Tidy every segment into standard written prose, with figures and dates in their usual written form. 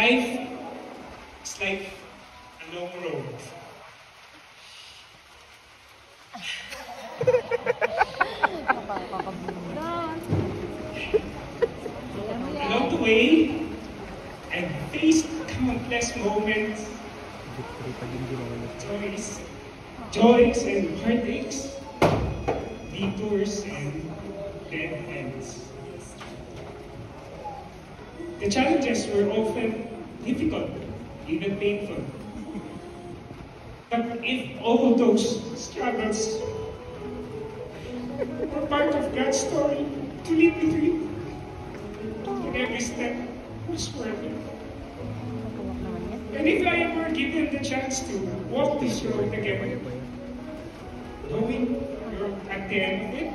Life is like a long road. Along the way, I've faced countless moments, joys and heartaches, detours and dead ends. The challenges were often difficult, even painful. But if all those struggles were part of God's story to lead me through it, and every step was worth it. And if I ever given the chance to walk this road again, knowing you're at the end of it,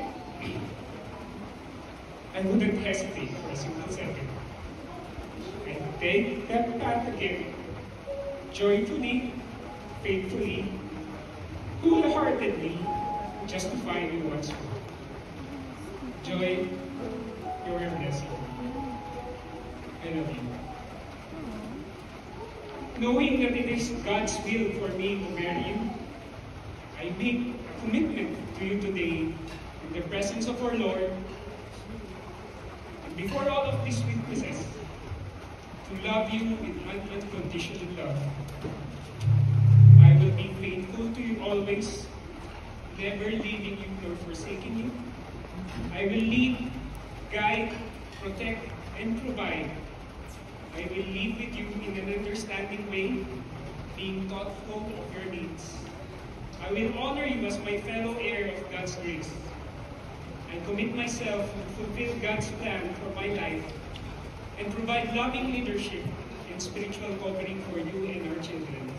I wouldn't hesitate for a single second. I'd take that path again, joyfully, faithfully, wholeheartedly, just to find you once more. Joy, you're a blessing. I love you. Knowing that it is God's will for me to marry you, I make a commitment to you today in the presence of our Lord and before all of these witnesses to love you with unconditional love. I will be faithful to you always, never leaving you nor forsaking you. I will lead, guide, protect, and provide. I will live with you in an understanding way, being thoughtful of your needs. I will honor you as my fellow heir of God's grace. I commit myself to fulfill God's plan for my life and provide loving leadership and spiritual covering for you and our children.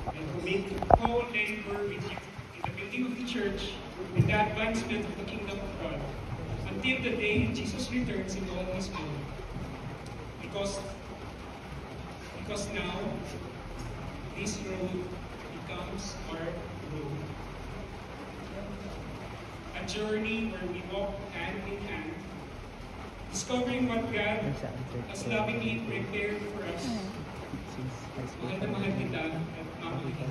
I commit to co-labor with you in the building of the church and the advancement of the kingdom of God until the day Jesus returns in all his glory. Because now, this road becomes our road. A journey where we walk hand in hand, discovering what God has lovingly prepared for us. Mahal na mahal kita at mahal kita.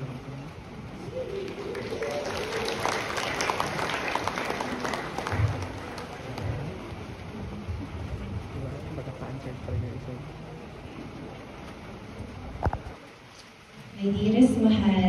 My dearest mahal,